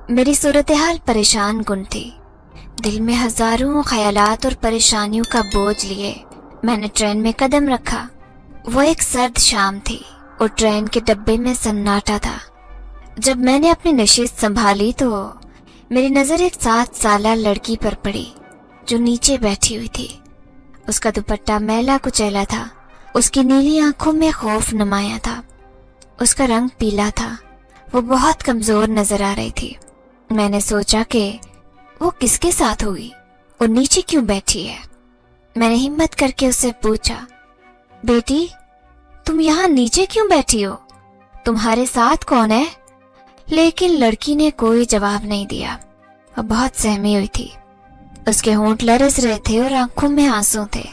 मेरी सूरत हाल परेशान कुन थी। दिल में हजारों ख्यालात और परेशानियों का बोझ लिए मैंने ट्रेन में कदम रखा। वो एक सर्द शाम थी और ट्रेन के डब्बे में सन्नाटा था। जब मैंने अपनी नशिस्त संभाली तो मेरी नजर एक 7 साला लड़की पर पड़ी जो नीचे बैठी हुई थी। उसका दुपट्टा मैला कुचैला था, उसकी नीली आंखों में खौफ नुमाया था, उसका रंग पीला था, वो बहुत कमजोर नजर आ रही थी। मैंने सोचा कि वो किसके साथ होगी और नीचे क्यों बैठी है। मैंने हिम्मत करके उससे पूछा, बेटी तुम यहाँ नीचे क्यों बैठी हो, तुम्हारे साथ कौन है? लेकिन लड़की ने कोई जवाब नहीं दिया। वो बहुत सहमी हुई थी, उसके होंठ लरस रहे थे और आंखों में आंसू थे।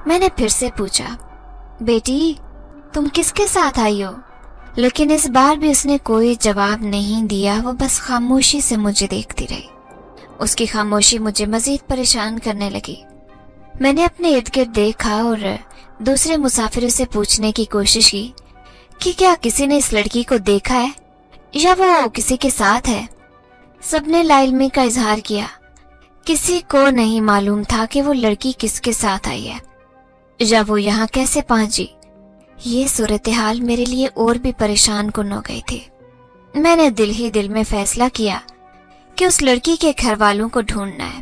मैंने फिर से पूछा, बेटी तुम किसके साथ आई हो? लेकिन इस बार भी उसने कोई जवाब नहीं दिया। वो बस खामोशी से मुझे देखती रही। उसकी खामोशी मुझे मजीद परेशान करने लगी। मैंने अपने इर्द गिर्द देखा और दूसरे मुसाफिरों से पूछने की कोशिश की कि क्या किसी ने इस लड़की को देखा है या वो किसी के साथ है। सबने लाइल्मी का इजहार किया। किसी को नहीं मालूम था कि वो लड़की किसके साथ आई है या वो यहाँ कैसे पहुंची। ये सूरत हाल मेरे लिए और भी परेशान कुन हो गई थी। मैंने दिल ही दिल में फैसला किया कि उस लड़की के घर वालों को ढूंढना है।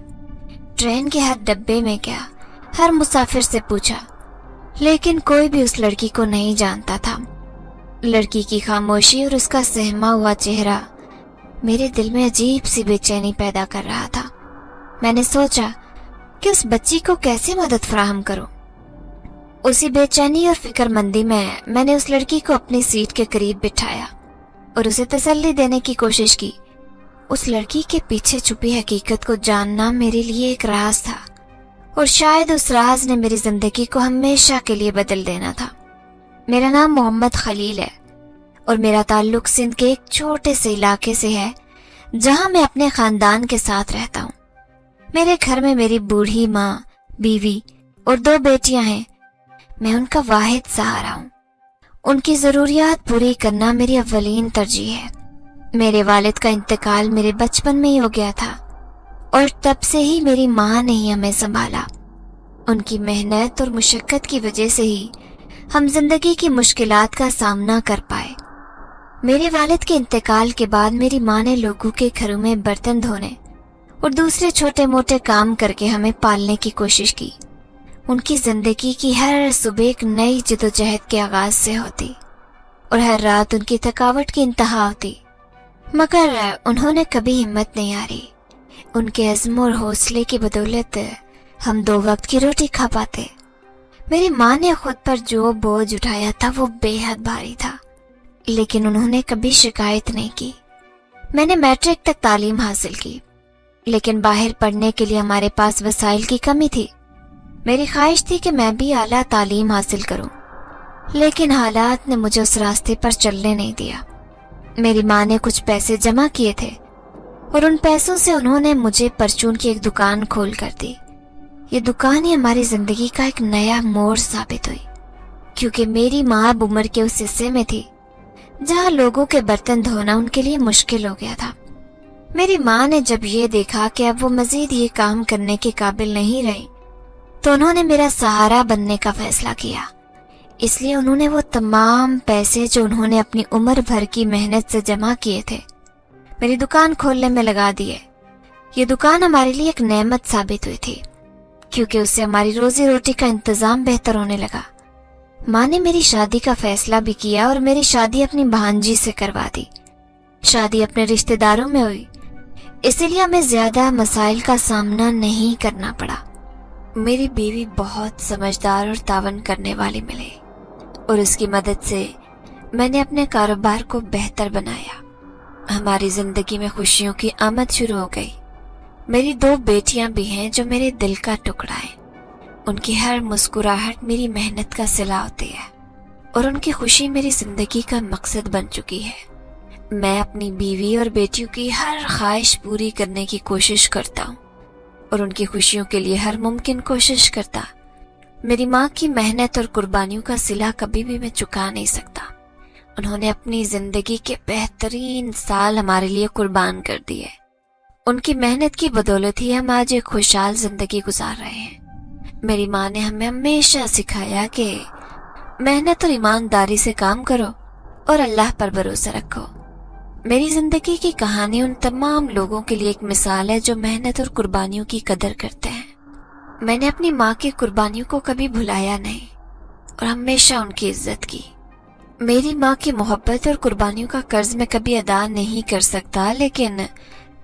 ट्रेन के हर डब्बे में गया, हर मुसाफिर से पूछा, लेकिन कोई भी उस लड़की को नहीं जानता था। लड़की की खामोशी और उसका सहमा हुआ चेहरा मेरे दिल में अजीब सी बेचैनी पैदा कर रहा था। मैंने सोचा कि उस बच्ची को कैसे मदद फराहम करूं। उसी बेचैनी और फिक्रमंदी में मैंने उस लड़की को अपनी सीट के करीब बिठाया और उसे तसल्ली देने की कोशिश की। उस लड़की के पीछे छुपी हकीकत को जानना मेरे लिए एक राज था और शायद उस राज ने मेरी जिंदगी को हमेशा के लिए बदल देना था। मेरा नाम मोहम्मद खलील है और मेरा ताल्लुक सिंध के एक छोटे से इलाके से है जहां मैं अपने खानदान के साथ रहता हूँ। मेरे घर में मेरी बूढ़ी माँ, बीवी और 2 बेटियां हैं। मैं उनका वाहिद सहारा हूँ। उनकी जरूरियात पूरी करना मेरी अव्वलीन तरजीह है। मेरे वालिद का इंतकाल मेरे बचपन में ही हो गया था और तब से ही मेरी माँ ने ही हमें संभाला। उनकी मेहनत और मुशक्कत की वजह से ही हम जिंदगी की मुश्किलात का सामना कर पाए। मेरे वालिद के इंतकाल के बाद मेरी माँ ने लोगों के घरों में बर्तन धोने और दूसरे छोटे मोटे काम करके हमें पालने की कोशिश की। उनकी जिंदगी की हर सुबह एक नई जदोजहद के आगाज से होती और हर रात उनकी थकावट की इंतहा होती, मगर उन्होंने कभी हिम्मत नहीं हारी। उनके अज़्म और हौसले की बदौलत हम 2 वक्त की रोटी खा पाते। मेरी माँ ने खुद पर जो बोझ उठाया था वो बेहद भारी था, लेकिन उन्होंने कभी शिकायत नहीं की। मैंने मैट्रिक तक तालीम हासिल की, लेकिन बाहर पढ़ने के लिए हमारे पास वसाइल की कमी थी। मेरी ख्वाहिश थी कि मैं भी आला तालीम हासिल करूं, लेकिन हालात ने मुझे उस रास्ते पर चलने नहीं दिया। मेरी माँ ने कुछ पैसे जमा किए थे और उन पैसों से उन्होंने मुझे परचून की एक दुकान खोल कर दी। ये दुकान ही हमारी जिंदगी का एक नया मोड़ साबित हुई, क्योंकि मेरी माँ अब उम्र के उस हिस्से में थी जहाँ लोगों के बर्तन धोना उनके लिए मुश्किल हो गया था। मेरी माँ ने जब ये देखा कि अब वो मजीद ये काम करने के काबिल नहीं रही, तो उन्होंने मेरा सहारा बनने का फैसला किया। इसलिए उन्होंने वो तमाम पैसे जो उन्होंने अपनी उम्र भर की मेहनत से जमा किए थे मेरी दुकान खोलने में लगा दिए। ये दुकान हमारे लिए एक नेमत साबित हुई थी, क्योंकि उससे हमारी रोजी रोटी का इंतजाम बेहतर होने लगा। माँ ने मेरी शादी का फैसला भी किया और मेरी शादी अपनी भांजी से करवा दी। शादी अपने रिश्तेदारों में हुई, इसीलिए हमें ज्यादा मसाइल का सामना नहीं करना पड़ा। मेरी बीवी बहुत समझदार और तावन करने वाली मिली और उसकी मदद से मैंने अपने कारोबार को बेहतर बनाया। हमारी जिंदगी में खुशियों की आमद शुरू हो गई। मेरी 2 बेटियां भी हैं जो मेरे दिल का टुकड़ा है। उनकी हर मुस्कुराहट मेरी मेहनत का सिला होती है और उनकी खुशी मेरी जिंदगी का मकसद बन चुकी है। मैं अपनी बीवी और बेटियों की हर ख्वाहिश पूरी करने की कोशिश करता हूँ और उनकी खुशियों के लिए हर मुमकिन कोशिश करता। मेरी माँ की मेहनत और कुर्बानियों का सिला कभी भी मैं चुका नहीं सकता। انہوں نے اپنی زندگی کے بہترین سال ہمارے لیے قربان کر دیے۔ ان کی محنت کی بدولت ہی ہم آج ایک خوشحال زندگی گزار رہے ہیں۔ میری ماں نے ہمیں ہمیشہ سکھایا کہ محنت اور ایمانداری سے کام کرو اور اللہ پر بھروسہ رکھو۔ میری زندگی کی کہانی ان تمام لوگوں کے لیے ایک مثال ہے جو محنت اور قربانیوں کی قدر کرتے ہیں۔ میں نے اپنی ماں کی قربانیوں کو کبھی بھلایا نہیں اور ہمیشہ ان کی عزت کی۔ میری ماں کی محبت اور قربانیوں کا قرض میں کبھی ادا نہیں کر سکتا، لیکن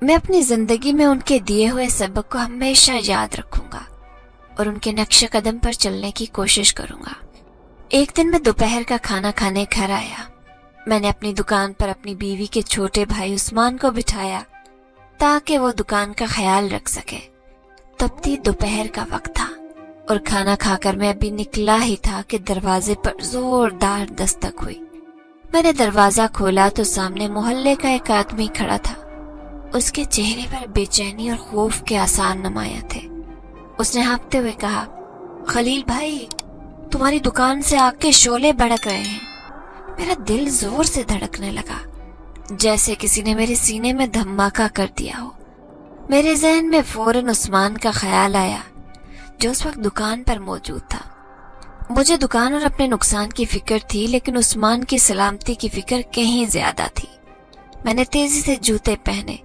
میں اپنی زندگی میں ان کے دیے ہوئے سبق کو ہمیشہ یاد رکھوں گا اور ان کے نقش قدم پر چلنے کی کوشش کروں گا۔ ایک دن میں دوپہر کا کھانا کھانے گھر آیا۔ میں نے اپنی دکان پر اپنی بیوی کے چھوٹے بھائی عثمان کو بٹھایا تاکہ وہ دکان کا خیال رکھ سکے۔ تب بھی دوپہر کا وقت تھا اور کھانا کھا کر میں ابھی نکلا ہی تھا کہ دروازے پر زوردار دستک ہوئی۔ میں نے دروازہ کھولا تو سامنے محلے کا ایک آدمی کھڑا تھا۔ اس کے چہرے پر بے چینی اور خوف کے آثار نمایاں تھے۔ اس نے ہانپتے ہوئے کہا، خلیل بھائی، تمہاری دکان سے آگ کے شعلے بھڑک رہے ہیں۔ میرا دل زور سے دھڑکنے لگا، جیسے کسی نے میرے سینے میں دھماکہ کر دیا ہو۔ میرے ذہن میں فوراً عثمان کا خیال آیا جو اس وقت دکان پر موجود تھا۔ مجھے دکان اور اپنے نقصان کی فکر تھی، لیکن عثمان کی سلامتی کی فکر کہیں زیادہ تھی۔ میں نے تیزی سے جوتے پہنے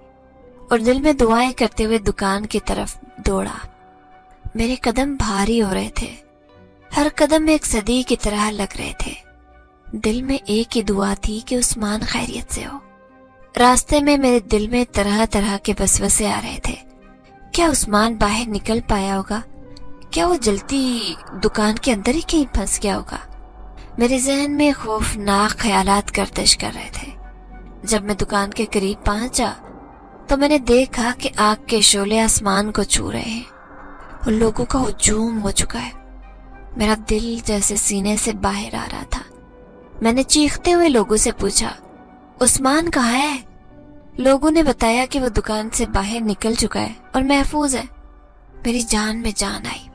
اور دل میں دعائیں کرتے ہوئے دکان کی طرف دوڑا۔ میرے قدم بھاری ہو رہے تھے، ہر قدم ایک صدی کی طرح لگ رہے تھے۔ دل میں ایک ہی دعا تھی کہ عثمان خیریت سے ہو۔ راستے میں میرے دل میں طرح طرح کے وسوسے آ رہے تھے۔ کیا عثمان باہر نکل پایا ہوگا؟ کیا وہ جلتی دکان کے اندر ہی کہیں پھنس گیا ہوگا؟ میرے ذہن میں خوفناک خیالات گردش کر رہے تھے۔ جب میں دکان کے قریب پہنچا تو میں نے دیکھا کہ آگ کے شعلے آسمان کو چھو رہے ہیں اور لوگوں کا ہجوم ہو چکا ہے۔ میرا دل جیسے سینے سے باہر آ رہا تھا۔ میں نے چیختے ہوئے لوگوں سے پوچھا، عثمان کہاں ہے؟ لوگوں نے بتایا کہ وہ دکان سے باہر نکل چکا ہے اور محفوظ ہے۔ میری جان میں جان آئی،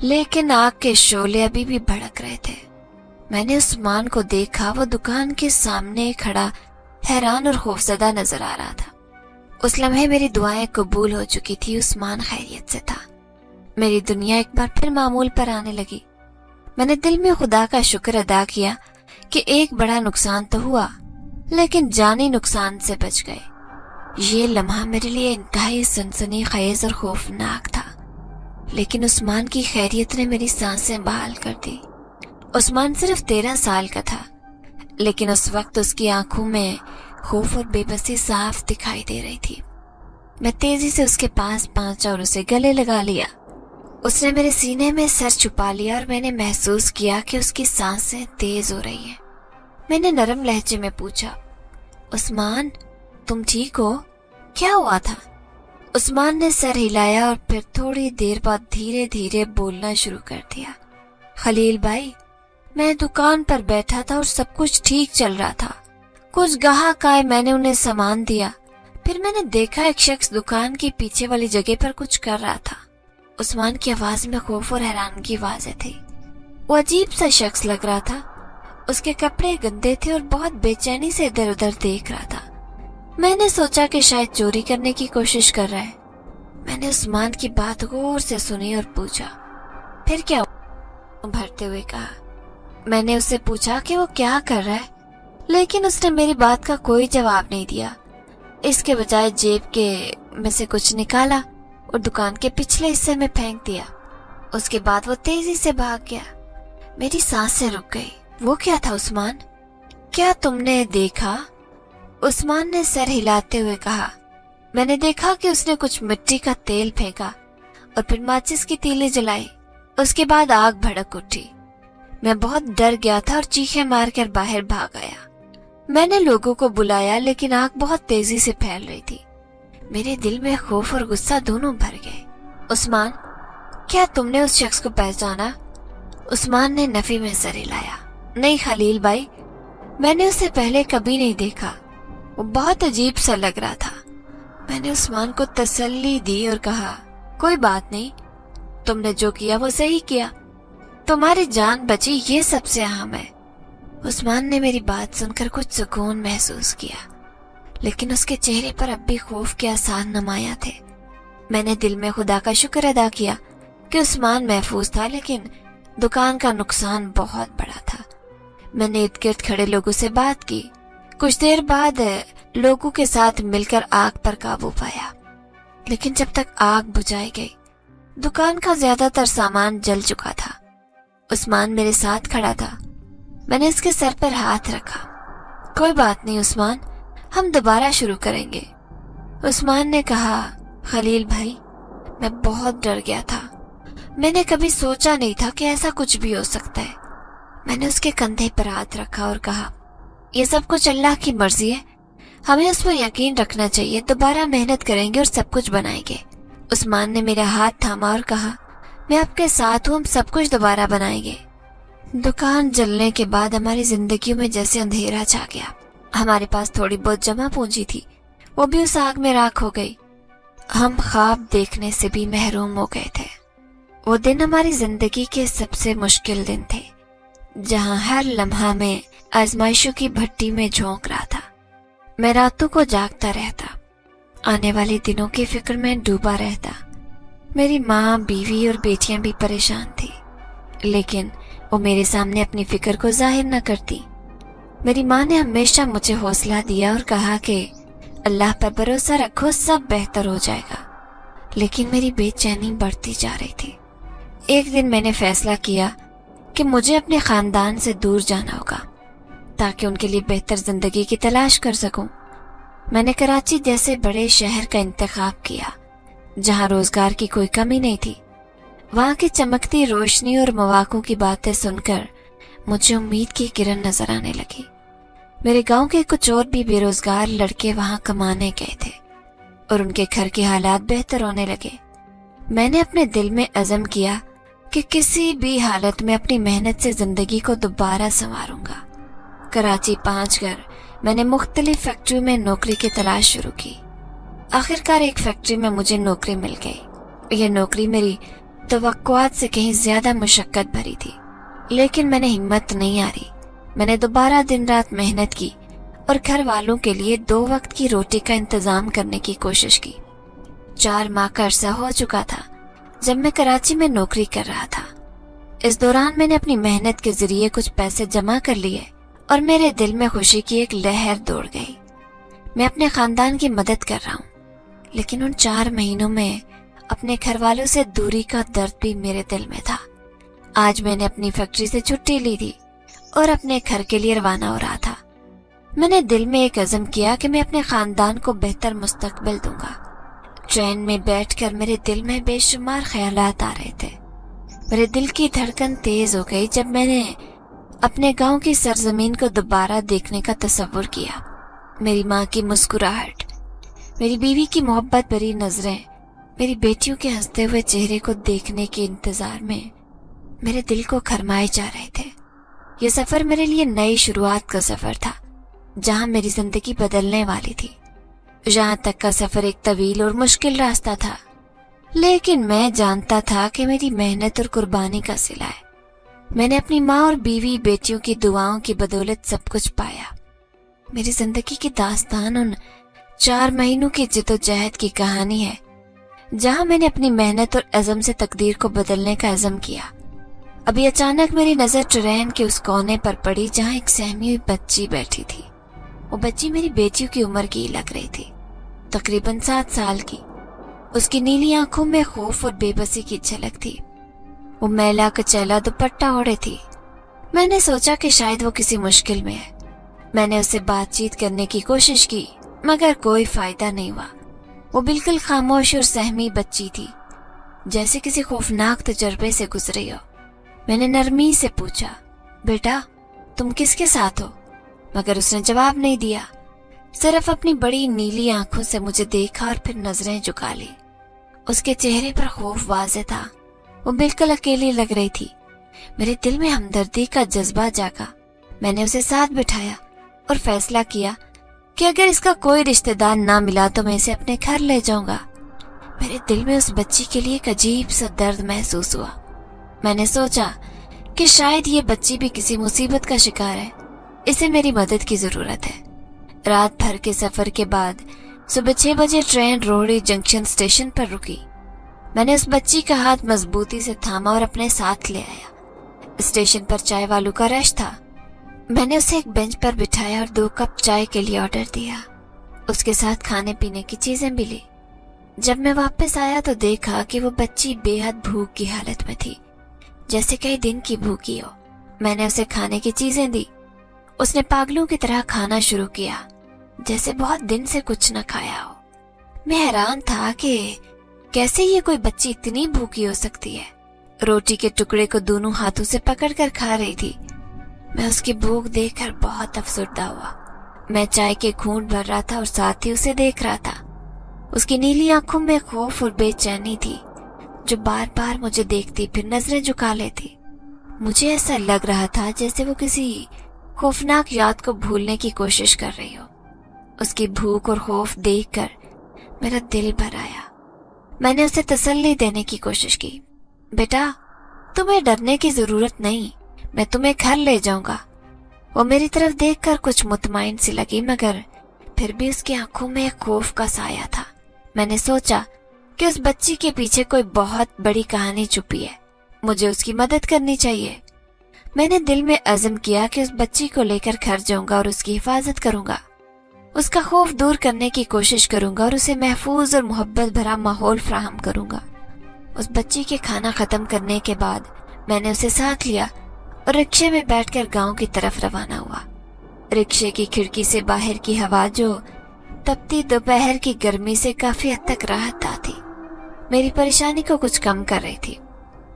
لیکن آگ کے شعلے ابھی بھی بھڑک رہے تھے۔ میں نے عثمان کو دیکھا، وہ دکان کے سامنے کھڑا حیران اور خوفزدہ نظر آ رہا تھا۔ اس لمحے میری دعائیں قبول ہو چکی تھی، عثمان خیریت سے تھا۔ میری دنیا ایک بار پھر معمول پر آنے لگی۔ میں نے دل میں خدا کا شکر ادا کیا کہ ایک بڑا نقصان تو ہوا، لیکن جانی نقصان سے بچ گئے۔ یہ لمحہ میرے لیے انتہائی سنسنی خیز اور خوفناک تھا، لیکن عثمان کی خیریت نے میری سانسیں بحال کر دی۔ عثمان صرف 13 سال کا تھا، لیکن اس وقت اس کی آنکھوں میں خوف اور بے بسی صاف دکھائی دے رہی تھی۔ میں تیزی سے اس کے پاس پہنچا اور اسے گلے لگا لیا۔ اس نے میرے سینے میں سر چھپا لیا اور میں نے محسوس کیا کہ اس کی سانسیں تیز ہو رہی ہیں۔ میں نے نرم لہجے میں پوچھا، عثمان تم ٹھیک ہو؟ کیا ہوا تھا؟ عثمان نے سر ہلایا اور پھر تھوڑی دیر بعد دھیرے دھیرے بولنا شروع کر دیا۔ خلیل بھائی، میں دکان پر بیٹھا تھا اور سب کچھ ٹھیک چل رہا تھا۔ کچھ گاہک آئے، میں نے انہیں سامان دیا، پھر میں نے دیکھا ایک شخص دکان کی پیچھے والی جگہ پر کچھ کر رہا تھا۔ عثمان کی آواز میں خوف اور حیرانگی واضح تھی۔ وہ عجیب سا شخص لگ رہا تھا۔ اس کے کپڑے گندے تھے اور بہت بے چینی سے ادھر ادھر دیکھ رہا تھا۔ میں نے سوچا کہ شاید چوری کرنے کی کوشش کر رہا ہے۔ میں نے عثمان کی بات غور سے سنی اور پوچھا، پھر کیا ہوا؟ بھرتے ہوئے کہا۔ میں نے اس سے پوچھا کہ وہ کیا کر رہا ہے، لیکن اس نے میری بات کا کوئی جواب نہیں دیا۔ اس کے بجائے جیب کے میں سے کچھ نکالا اور دکان کے پچھلے حصے میں پھینک دیا۔ اس کے بعد وہ تیزی سے بھاگ گیا۔ میری سانسیں رک گئی۔ وہ کیا تھا عثمان؟ کیا تم نے دیکھا؟ عثمان نے سر ہلاتے ہوئے کہا۔ میں نے دیکھا کہ اس نے کچھ مٹی کا تیل پھینکا اور پھر ماچس کی تیلی جلائی۔ اس کے بعد آگ بھڑک اٹھی۔ میں بہت ڈر گیا تھا اور چیخیں مار کر باہر بھاگ آیا۔ میں نے لوگوں کو بلایا، لیکن آگ بہت تیزی سے پھیل رہی تھی۔ میرے دل میں خوف اور غصہ دونوں بھر گئے۔ عثمان، کیا تم نے اس شخص کو پہچانا؟ عثمان نے نفی میں سر ہلایا۔ نہیں خلیل بھائی، میں نے اسے پہلے کبھی نہیں دیکھا۔ وہ بہت عجیب سا لگ رہا تھا۔ میں نے عثمان کو تسلی دی اور کہا، کوئی بات نہیں، تم نے جو کیا وہ صحیح کیا، تمہاری جان بچی، یہ سب سے اہم ہے۔ عثمان نے میری بات سن کر کچھ سکون محسوس کیا، لیکن اس کے چہرے پر اب بھی خوف کے آثار نمایاں تھے۔ میں نے دل میں خدا کا شکر ادا کیا کہ عثمان محفوظ تھا، لیکن دکان کا نقصان بہت بڑا تھا۔ میں نے ارد گرد کھڑے لوگوں سے بات کی۔ کچھ دیر بعد لوگوں کے ساتھ مل کر آگ پر قابو پایا، لیکن جب تک آگ بجھائی گئی دکان کا زیادہ تر سامان جل چکا تھا۔ عثمان میرے ساتھ کھڑا تھا۔ میں نے اس کے سر پر ہاتھ رکھا۔ کوئی بات نہیں عثمان، ہم دوبارہ شروع کریں گے۔ عثمان نے کہا، خلیل بھائی، میں بہت ڈر گیا تھا، میں نے کبھی سوچا نہیں تھا کہ ایسا کچھ بھی ہو سکتا ہے۔ میں نے اس کے کندھے پر ہاتھ رکھا اور کہا، یہ سب کچھ اللہ کی مرضی ہے، ہمیں اس پر یقین رکھنا چاہیے، دوبارہ محنت کریں گے اور سب کچھ بنائیں گے۔ عثمان نے میرا ہاتھ تھاما اور کہا، میں آپ کے ساتھ ہوں، ہم سب کچھ دوبارہ بنائیں گے۔ دکان جلنے کے بعد ہماری زندگیوں میں جیسے اندھیرا چھا گیا۔ ہمارے پاس تھوڑی بہت جمع پونجی تھی، وہ بھی اس آگ میں راکھ ہو گئی۔ ہم خواب دیکھنے سے بھی محروم ہو گئے تھے۔ وہ دن ہماری زندگی کے سب سے مشکل دن تھے، جہاں ہر لمحہ میں آزمائشوں کی بھٹی میں جھونک رہا تھا۔ میں راتوں کو جاگتا رہتا، آنے والے دنوں کی فکر میں ڈوبا رہتا۔ میری ماں، بیوی اور بیٹیاں بھی پریشان تھی، لیکن وہ میرے سامنے اپنی فکر کو ظاہر نہ کرتی۔ میری ماں نے ہمیشہ مجھے حوصلہ دیا اور کہا کہ اللہ پر بھروسہ رکھو، سب بہتر ہو جائے گا، لیکن میری بے چینی بڑھتی جا رہی تھی۔ ایک دن میں نے فیصلہ کیا کہ مجھے اپنے خاندان سے دور جانا ہوگا تاکہ ان کے لیے بہتر زندگی کی تلاش کر سکوں۔ میں نے کراچی جیسے بڑے شہر کا انتخاب کیا، جہاں روزگار کی کوئی کمی نہیں تھی۔ وہاں کی چمکتی روشنی اور مواقع کی باتیں سن کر مجھے امید کی کرن نظر آنے لگی۔ میرے گاؤں کے کچھ اور بھی بے روزگار لڑکے وہاں کمانے گئے تھے اور ان کے گھر کے حالات بہتر ہونے لگے۔ میں نے اپنے دل میں عزم کیا کہ کسی بھی حالت میں اپنی محنت سے زندگی کو دوبارہ سنواروں گا۔ کراچی پہنچ کر میں نے مختلف فیکٹریوں میں نوکری کی تلاش شروع کی۔ آخرکار ایک فیکٹری میں مجھے نوکری مل گئی۔ یہ نوکری میری توقعات سے کہیں زیادہ مشقت بھری تھی، لیکن میں نے ہمت نہیں ہاری۔ میں نے دوبارہ دن رات محنت کی اور گھر والوں کے لیے 2 وقت کی روٹی کا انتظام کرنے کی کوشش کی۔ 4 ماہ کا عرصہ ہو چکا تھا جب میں کراچی میں نوکری کر رہا تھا۔ اس دوران میں نے اپنی محنت کے ذریعے کچھ پیسے جمع کر لیے اور میرے دل میں خوشی کی ایک لہر دوڑ گئی۔ میں اپنے خاندان کی مدد کر رہا ہوں، لیکن ان 4 مہینوں میں اپنے گھر والوں سے دوری کا درد بھی میرے دل میں تھا۔ آج میں نے اپنی فیکٹری سے چھٹی لی تھی اور اپنے گھر کے لیے روانہ ہو رہا تھا۔ میں نے دل میں ایک عزم کیا کہ میں اپنے خاندان کو بہتر مستقبل دوں گا۔ ٹرین میں بیٹھ کر میرے دل میں بے شمار خیالات آ رہے تھے۔ میرے دل کی دھڑکن تیز ہو گئی جب میں نے اپنے گاؤں کی سرزمین کو دوبارہ دیکھنے کا تصور کیا۔ میری ماں کی مسکراہٹ، میری بیوی کی محبت بھری نظریں، میری بیٹیوں کے ہنستے ہوئے چہرے کو دیکھنے کے انتظار میں میرے دل کو گھرمائے جا رہے تھے۔ یہ سفر میرے لیے نئی شروعات کا سفر تھا، جہاں میری زندگی بدلنے والی تھی۔ یہاں تک کا سفر ایک طویل اور مشکل راستہ تھا، لیکن میں جانتا تھا کہ میری محنت اور قربانی کا صلہ ہے۔ میں نے اپنی ماں اور بیوی بیٹیوں کی دعاؤں کی بدولت سب کچھ پایا۔ میری زندگی کی داستان ان 4 مہینوں کی جدوجہد کی کہانی ہے، جہاں میں نے اپنی محنت اور عزم سے تقدیر کو بدلنے کا عزم کیا۔ ابھی اچانک میری نظر ٹرین کے اس کونے پر پڑی جہاں ایک سہمی ہوئی بچی بیٹھی تھی۔ وہ بچی میری بیٹیوں کی عمر کی لگ رہی تھی، تقریباً 7 سال کی۔ اس کی نیلی آنکھوں میں خوف اور بے بسی کی جھلک تھی۔ وہ میلا کچیلا دوپٹہ اوڑھے تھی۔ میں نے سوچا کہ شاید وہ کسی مشکل میں ہے۔ میں نے اس سے بات چیت کرنے کی کوشش کی، مگر کوئی فائدہ نہیں ہوا۔ وہ بالکل خاموش اور سہمی بچی تھی، جیسے کسی خوفناک تجربے سے گزری ہو۔ میں نے نرمی سے پوچھا، بیٹا تم کس کے ساتھ ہو؟ مگر اس نے جواب نہیں دیا، صرف اپنی بڑی نیلی آنکھوں سے مجھے دیکھا اور پھر نظریں جھکا لی۔ اس کے چہرے پر خوف واضح تھا، وہ بالکل اکیلی لگ رہی تھی۔ میرے دل میں ہمدردی کا جذبہ جاگا۔ میں نے اسے ساتھ بٹھایا اور فیصلہ کیا کہ اگر اس کا کوئی رشتہ دار نہ ملا تو میں اسے اپنے گھر لے جاؤں گا۔ میرے دل میں اس بچی کے لیے ایک عجیب سا درد محسوس ہوا۔ میں نے سوچا کہ شاید یہ بچی بھی کسی مصیبت کا شکار ہے، इसे मेरी मदद की ज़रूरत है। रात भर के सफ़र के बाद सुबह 6 बजे ट्रेन रोहड़ी जंक्शन स्टेशन पर रुकी। मैंने उस बच्ची का हाथ मजबूती से थामा और अपने साथ ले आया। स्टेशन पर चाय वालों का रश था। मैंने उसे एक बेंच पर बिठाया और 2 कप चाय के लिए ऑर्डर दिया। उसके साथ खाने पीने की चीज़ें भी ली। जब मैं वापस आया तो देखा कि वो बच्ची बेहद भूख की हालत में थी, जैसे कई दिन की भूखी हो। मैंने उसे खाने की चीज़ें दी। उसने पागलों की तरह खाना शुरू किया, जैसे बहुत दिन से कुछ न खाया हो। मैं हैरान था कि कैसे ये कोई बच्ची इतनी भूखी हो सकती है। रोटी के टुकड़े को दोनों हाथों से पकड़कर खा रही थी। मैं उसकी भूख देखकर बहुत अफसरदा हुआ। मैं चाय के घूंट भर रहा था और साथ ही उसे देख रहा था। उसकी नीली आंखों में खौफ और बेचैनी थी, जो बार बार मुझे देखती फिर नजरें झुका लेती। मुझे ऐसा लग रहा था जैसे वो किसी खौफनाक याद को भूलने की कोशिश कर रही हो। उसकी भूख और खौफ देखकर मेरा दिल भर आया। मैंने उसे तसल्ली देने की कोशिश की। बेटा, तुम्हें डरने की जरूरत नहीं, मैं तुम्हें घर ले जाऊंगा। वो मेरी तरफ देखकर कुछ मुतमईन सी लगी, मगर फिर भी उसकी आंखों में एक खौफ का साया था। मैंने सोचा कि उस बच्ची के पीछे कोई बहुत बड़ी कहानी छुपी है, मुझे उसकी मदद करनी चाहिए। मैंने दिल में अज़म किया कि उस बच्ची को लेकर घर जाऊंगा और उसकी हिफाजत करूंगा। उसका खौफ दूर करने की कोशिश करूंगा और उसे महफूज और मोहब्बत भरा माहौल फराहम करूंगा। उस बच्ची के खाना खत्म करने के बाद मैंने उसे साथ लिया और रिक्शे में बैठकर गांव की तरफ रवाना हुआ। रिक्शे की खिड़की से बाहर की हवा जो तपती दोपहर की गर्मी से काफी हद तक राहत थी, मेरी परेशानी को कुछ कम कर रही थी।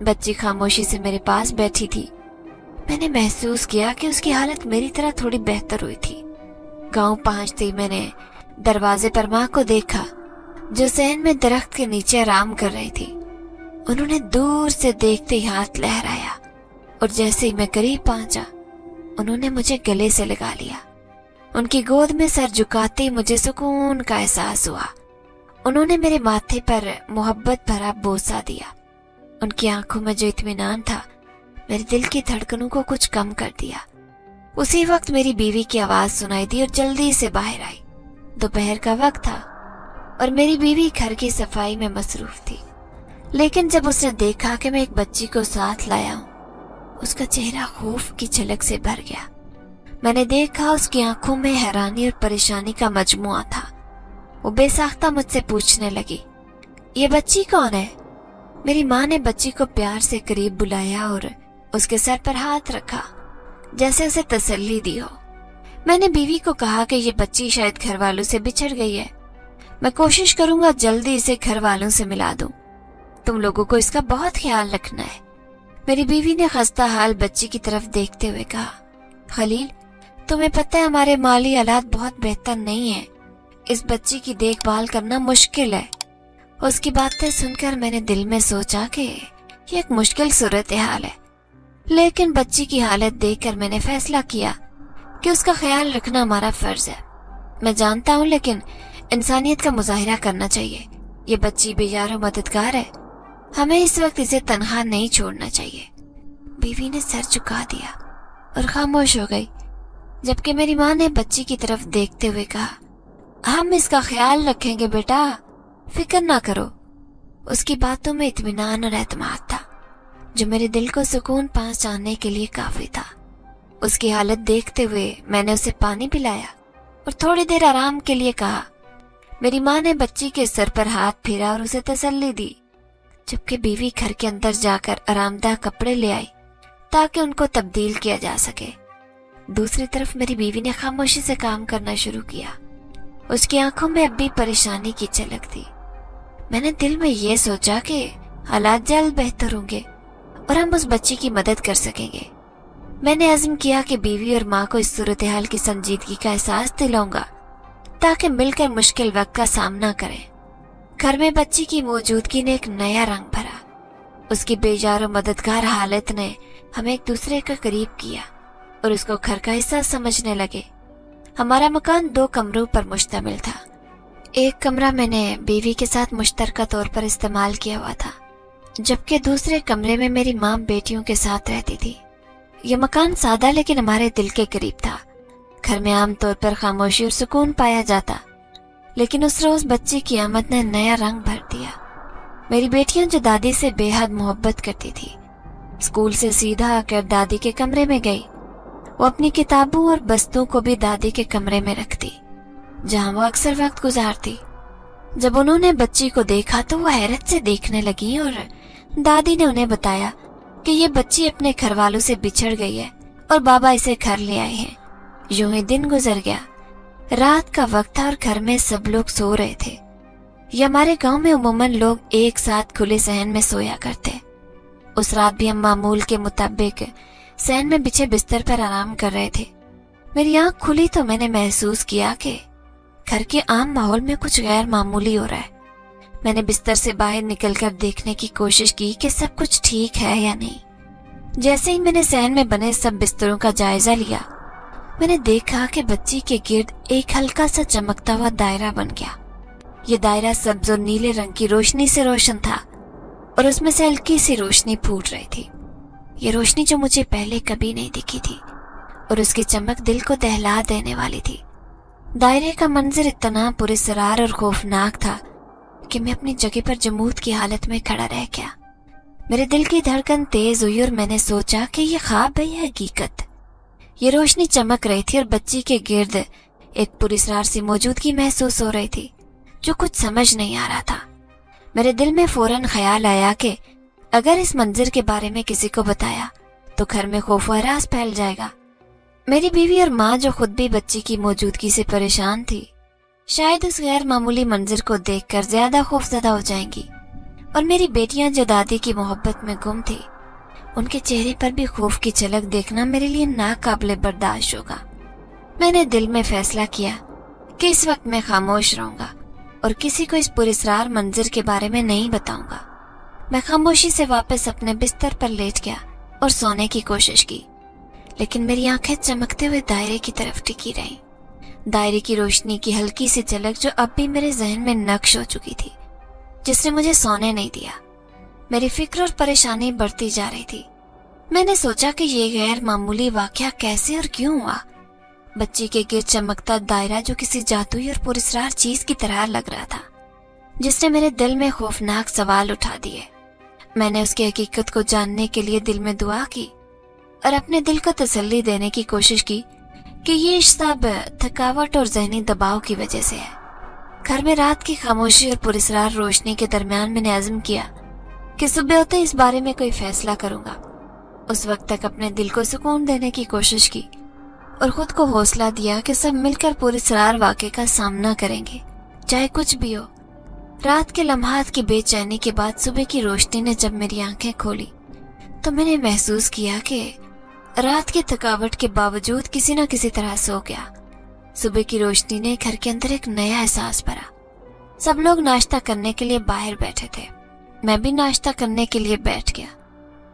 बच्ची खामोशी से मेरे पास बैठी थी। मैंने महसूस किया कि उसकी हालत मेरी तरह थोड़ी बेहतर हुई थी। गांव पहुंचते ही मैंने दरवाजे पर माँ को देखा, जो सहन में दरख्त के नीचे आराम कर रही थी। उन्होंने दूर से देखते ही हाथ लहराया और जैसे ही मैं करीब पहुंचा, उन्होंने मुझे गले से लगा लिया। उनकी गोद में सर झुकाते ही मुझे सुकून का एहसास हुआ। उन्होंने मेरे माथे पर मोहब्बत भरा बोसा दिया। उनकी आंखों में जो इत्मीनान था, मेरे दिल की धड़कनों को कुछ कम कर दिया। उसी वक्त मेरी बीवी की आवाज सुनाई दी और जल्दी से बाहर आई। दोपहर का वक्त था और मेरी बीवी घर की सफाई में मसरूफ थी, लेकिन जब उसने देखा कि मैं एक बच्ची को साथ लाया हूँ, उसका चेहरा खौफ की झलक से भर गया। मैंने देखा उसकी आंखों में हैरानी और परेशानी का मजमुआ था। वो बेसाख्ता मुझसे पूछने लगी, ये बच्ची कौन है? मेरी माँ ने बच्ची को प्यार से करीब बुलाया और उसके सर पर हाथ रखा, जैसे उसे तसल्ली दी हो। मैंने बीवी को कहा कि ये बच्ची शायद घर वालों से बिछड़ गई है। मैं कोशिश करूंगा जल्दी इसे घर वालों से मिला दूं। तुम लोगों को इसका बहुत ख्याल रखना है। मेरी बीवी ने खस्ता हाल बच्ची की तरफ देखते हुए कहा, खलील, तुम्हें पता है हमारे माली हालात बहुत बेहतर नहीं है। इस बच्ची की देखभाल करना मुश्किल है। उसकी बातें सुनकर मैंने दिल में सोचा कि ये एक मुश्किल सूरत हाल है, लेकिन बच्ची की हालत देखकर मैंने फैसला किया कि उसका ख्याल रखना हमारा फर्ज है। मैं जानता हूँ, लेकिन इंसानियत का मुजाहिरा करना चाहिए। ये बच्ची बेयार और मददगार है, हमें इस वक्त इसे तन्हा नहीं छोड़ना चाहिए। बीवी ने सर झुका दिया और खामोश हो गई, जबकि मेरी माँ ने बच्ची की तरफ देखते हुए कहा, हम इसका ख्याल रखेंगे बेटा, फिक्र ना करो। उसकी बातों में इत्मीनान और एतमाद था, जो मेरे दिल को सुकून पहुंचाने के लिए काफी था। उसकी हालत देखते हुए मैंने उसे पानी पिलाया और थोड़ी देर आराम के लिए कहा। मेरी माँ ने बच्ची के सर पर हाथ फेरा और उसे तसल्ली दी, जबकि बीवी घर के अंदर जाकर आरामदाह कपड़े ले आई ताकि उनको तब्दील किया जा सके। दूसरी तरफ मेरी बीवी ने खामोशी से काम करना शुरू किया। उसकी आंखों में अब भी परेशानी की झलक थी। मैंने दिल में ये सोचा कि हालात जल्द बेहतर होंगे और हम उस बच्ची की मदद कर सकेंगे। मैंने अज़्म किया कि बीवी और माँ को इस सूरत हाल की संजीदगी का एहसास दिलाऊंगा ताकि मिलकर मुश्किल वक्त का सामना करें। घर में बच्ची की मौजूदगी ने एक नया रंग भरा। उसकी बेजार और मददगार हालत ने हमें एक दूसरे के करीब किया और उसको घर का हिस्सा समझने लगे। हमारा मकान 2 कमरों पर मुश्तमिल था। एक कमरा मैंने बीवी के साथ मुश्तरका तौर पर इस्तेमाल किया हुआ था, जबकि दूसरे कमरे में मेरी माँ बेटियों के साथ रहती थी। यह मकान सादा लेकिन हमारे दिल के करीब था। घर में आमतौर पर खामोशी और सुकून पाया जाता, लेकिन उस रोज बच्ची की आमद ने नया रंग भर दिया। मेरी बेटियां जो दादी से बेहद मोहब्बत करती थी, स्कूल से सीधा आकर दादी के कमरे में गई। वो अपनी किताबों और बस्तों को भी दादी के कमरे में रखती, जहां वो अक्सर वक्त गुजारती। जब उन्होंने बच्ची को देखा तो वो हैरत से देखने लगी और दादी ने उन्हें बताया कि ये बच्ची अपने घर वालों से बिछड़ गई है और बाबा इसे घर ले आए हैं। यूं ही दिन गुजर गया। रात का वक्त था और घर में सब लोग सो रहे थे। ये हमारे गांव में उमूमन लोग एक साथ खुले सहन में सोया करते। उस रात भी हम मामूल के मुताबिक सहन में बिछे बिस्तर पर आराम कर रहे थे। मेरी आंख खुली तो मैंने महसूस किया कि घर के आम माहौल में कुछ गैर मामूली हो रहा है। मैंने बिस्तर से बाहर निकलकर देखने की कोशिश की कि सब कुछ ठीक है या नहीं। जैसे ही मैंने सहन में बने सब बिस्तरों का जायजा लिया, मैंने देखा कि बच्ची के गिर्द एक हल्का सा चमकता हुआ दायरा बन गया। ये दायरा सब्ज और नीले रंग की रोशनी से रोशन था और उसमें से हल्की सी रोशनी फूट रही थी। ये रोशनी जो मुझे पहले कभी नहीं दिखी थी और उसकी चमक दिल को दहला देने वाली थी। दायरे का मंजर इतना पुरस्कार और खौफनाक था कि मैं अपनी जगह पर जमूद की हालत में खड़ा रह गया। मेरे दिल की धड़कन तेज हुई और मैंने सोचा कि ये ख्वाब है या हकीकत। ये रोशनी चमक रही थी और बच्ची के गिर्द एक पुरस्कार सी मौजूदगी महसूस हो रही थी जो कुछ समझ नहीं आ रहा था। मेरे दिल में फौरन ख्याल आया कि अगर इस मंजर के बारे में किसी को बताया तो घर में खौफ व हरास फैल जाएगा। मेरी बीवी और माँ, जो खुद भी बच्ची की मौजूदगी से परेशान थी, शायद उस गैर मामूली मंजर को देखकर ज्यादा खौफजदा हो जाएंगी। और मेरी बेटियां जो दादी की मोहब्बत में गुम थी, उनके चेहरे पर भी खौफ की झलक देखना मेरे लिए नाकाबिले बर्दाश्त होगा। मैंने दिल में फैसला किया कि इस वक्त मैं खामोश रहूंगा और किसी को इस पुरस्कार मंजर के बारे में नहीं बताऊंगा। मैं खामोशी से वापस अपने बिस्तर पर लेट गया और सोने की कोशिश की, लेकिन मेरी आंखें चमकते हुए दायरे की तरफ टिकी रहीं। दायरे की रोशनी की हल्की सी झलक जो अब भी मेरे जहन में नक्श हो चुकी थी, जिसने मुझे सोने नहीं दिया। मेरी फिक्र और परेशानी बढ़ती जा रही थी। मैंने सोचा कि ये गैर मामूली वाकया कैसे और क्यों हुआ। बच्ची के गिर्द चमकता दायरा जो किसी जादुई और पुरस्कार चीज की तरह लग रहा था, जिसने मेरे दिल में खौफनाक सवाल उठा दिए। मैंने उसकी हकीकत को जानने के लिए दिल में दुआ की और अपने दिल को तसल्ली देने की कोशिश की कि ये सब थकावट और जहनी दबाव की वजह से है। घर में रात की खामोशी और पुरस्कार रोशनी के दरमियान मैंने अज़्म किया कि सुबह होते इस बारे में कोई फैसला करूंगा। उस वक्त तक अपने दिल को सुकून देने की कोशिश की और खुद को हौसला दिया कि सब मिलकर पुरस्कार वाक़े का सामना करेंगे, चाहे कुछ भी हो। रात के लम्हात की बेचैनी के बाद सुबह की रोशनी ने जब मेरी आंखें खोली तो मैंने महसूस किया कि रात की थकावट के बावजूद किसी न किसी तरह सो गया। सुबह की रोशनी ने घर के अंदर एक नया एहसास भरा। सब लोग नाश्ता करने के लिए बाहर बैठे थे। मैं भी नाश्ता करने के लिए बैठ गया,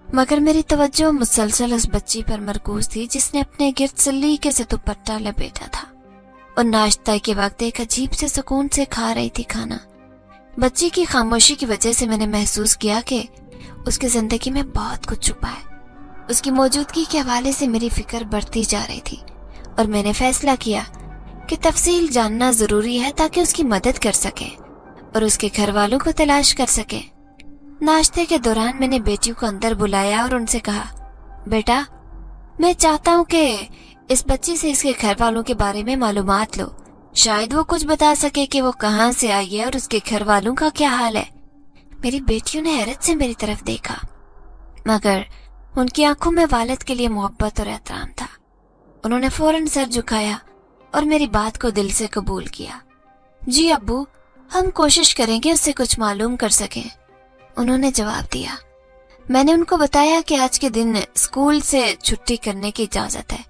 मगर मेरी तवज्जो मुसलसल उस बच्ची पर मरकूज थी जिसने अपने गिर्द सलीके से दुपट्टा लपेटा था और नाश्ता के वक्त एक अजीब से सुकून से खा रही थी खाना। बच्ची की खामोशी की वजह से मैंने महसूस किया कि उसकी जिंदगी में बहुत कुछ छुपा है। उसकी मौजूदगी के हवाले से मेरी फिक्र बढ़ती जा रही थी और मैंने फैसला किया कि तफसील जानना जरूरी है ताकि उसकी मदद कर सके और उसके घर वालों को तलाश कर सके। नाश्ते के दौरान मैंने बेटियों को अंदर बुलाया और उनसे कहा, बेटा, मैं चाहता हूँ कि इस बच्ची से इसके घर वालों के बारे में मालूमात लो। शायद वो कुछ बता सके कि वो कहाँ से आई है और उसके घर वालों का क्या हाल है। मेरी बेटियों ने हैरत से मेरी तरफ देखा, मगर उनकी आंखों में वालिद के लिए मोहब्बत और एहतराम था। उन्होंने फौरन सर झुकाया और मेरी बात को दिल से कबूल किया। जी अब्बू, हम कोशिश करेंगे उससे कुछ मालूम कर सकें, उन्होंने जवाब दिया। मैंने उनको बताया कि आज के दिन स्कूल से छुट्टी करने की इजाजत है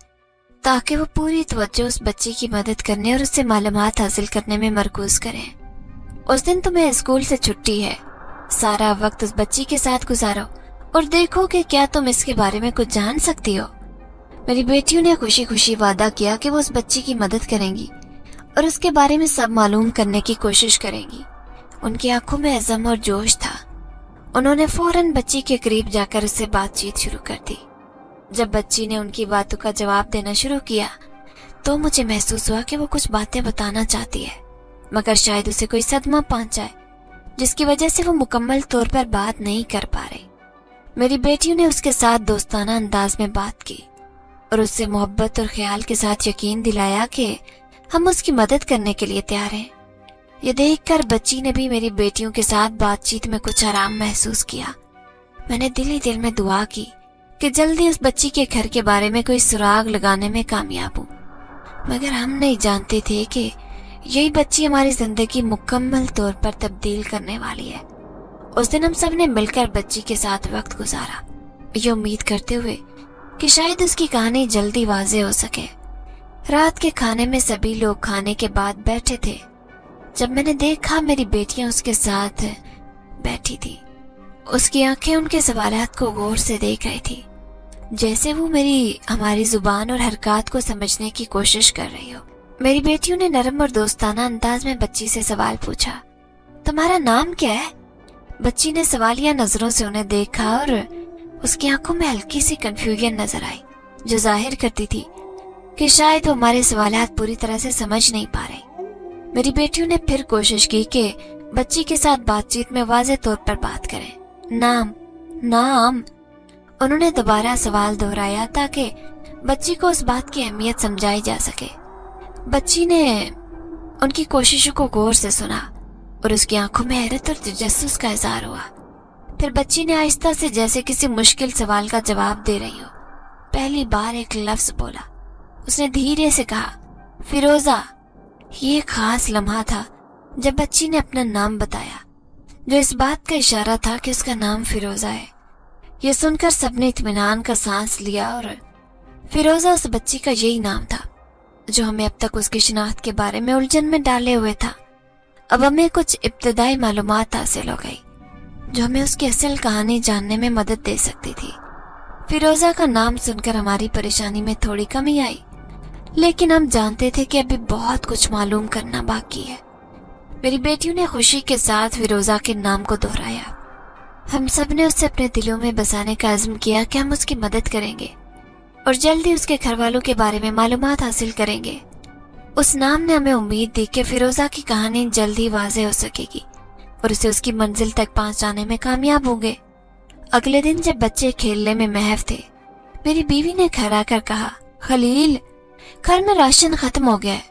ताकि वो पूरी तवज्जो उस बच्ची की मदद करने और उससे मालूमात हासिल करने में मरकूज करें। उस दिन तुम्हें स्कूल से छुट्टी है। सारा वक्त उस बच्ची के साथ गुजारो और देखो कि क्या तुम इसके बारे में कुछ जान सकती हो। मेरी बेटियों ने खुशी खुशी वादा किया कि वो उस बच्ची की मदद करेंगी और उसके बारे में सब मालूम करने की कोशिश करेंगी। उनकी आंखों में अज़म और जोश था। उन्होंने फौरन बच्ची के करीब जाकर उससे बातचीत शुरू कर दी। जब बच्ची ने उनकी बातों का जवाब देना शुरू किया तो मुझे महसूस हुआ कि वो कुछ बातें बताना चाहती है, मगर शायद उसे कोई सदमा पहुंच जाए जिसकी वजह से वो मुकम्मल तौर पर बात नहीं कर पा रही। मेरी बेटियों ने उसके साथ दोस्ताना अंदाज में बात की और उससे मोहब्बत और ख्याल के साथ यकीन दिलाया कि हम उसकी मदद करने के लिए तैयार हैं। ये देखकर बच्ची ने भी मेरी बेटियों के साथ बातचीत में कुछ आराम महसूस किया। मैंने दिल ही दिल में दुआ की कि जल्दी उस बच्ची के घर के बारे में कोई सुराग लगाने में कामयाब हूँ, मगर हम नहीं जानते थे कि यही बच्ची हमारी जिंदगी मुकम्मल तौर पर तब्दील करने वाली है। उस दिन हम सब ने मिलकर बच्ची के साथ वक्त गुजारा, ये उम्मीद करते हुए कि शायद उसकी कहानी जल्दी वाज़ेह हो सके। रात के खाने में सभी लोग खाने के बाद बैठे थे। जब मैंने देखा मेरी बेटियां उसके साथ बैठी थी, उसकी आंखें उनके सवालात को गौर से देख रही थी, जैसे वो हमारी जुबान और हरकत को समझने की कोशिश कर रही हो। मेरी बेटियों ने नरम और दोस्ताना अंदाज में बच्ची से सवाल पूछा, तुम्हारा नाम क्या है? बच्ची ने सवालिया नजरों से उन्हें देखा और उसकी आंखों में हल्की सी कंफ्यूजन नजर आई, जो जाहिर करती थी कि शायद वो हमारे सवालात पूरी तरह से समझ नहीं पा रही। मेरी बेटियों ने फिर कोशिश की कि बच्ची के साथ बातचीत में वाज़ेह तौर पर बात करें। नाम नाम उन्होंने दोबारा सवाल दोहराया ताकि बच्ची को उस बात की अहमियत समझाई जा सके। बच्ची ने उनकी कोशिशों को गौर से सुना और उसकी आंखों में हैरत और तजस्सुस का इज़हार हुआ। फिर बच्ची ने आहिस्ता से, जैसे किसी मुश्किल सवाल का जवाब दे रही हो, पहली बार एक लफ्ज बोला। उसने धीरे से कहा, फिरोजा। ये खास लम्हा था जब बच्ची ने अपना नाम बताया, जो इस बात का इशारा था कि उसका नाम फिरोजा है। यह सुनकर सबने इत्मीनान का सांस लिया और फिरोजा उस बच्ची का यही नाम था जो हमें अब तक उसकी शिनाख्त के बारे में उलझन में डाले हुए था। अब हमें कुछ इब्तदाई मालूमात हासिल हो गई जो हमें उसकी असल कहानी जानने में मदद दे सकती थी। फिरोजा का नाम सुनकर हमारी परेशानी में थोड़ी कमी आई, लेकिन हम जानते थे कि अभी बहुत कुछ मालूम करना बाकी है। मेरी बेटियों ने खुशी के साथ फिरोजा के नाम को दोहराया। हम सब ने उससे अपने दिलों में बसाने का अज़्म किया कि हम उसकी मदद करेंगे और जल्दी उसके घर वालों के बारे में मालूमात हासिल करेंगे। उस नाम ने हमें उम्मीद दी कि फिरोजा की कहानी जल्दी वाज़ेह हो सकेगी और उसे उसकी मंजिल तक पहुंचाने में कामयाब होंगे। अगले दिन जब बच्चे खेलने में महव थे, मेरी बीवी ने घर आकर कहा, खलील, घर में राशन खत्म हो गया है।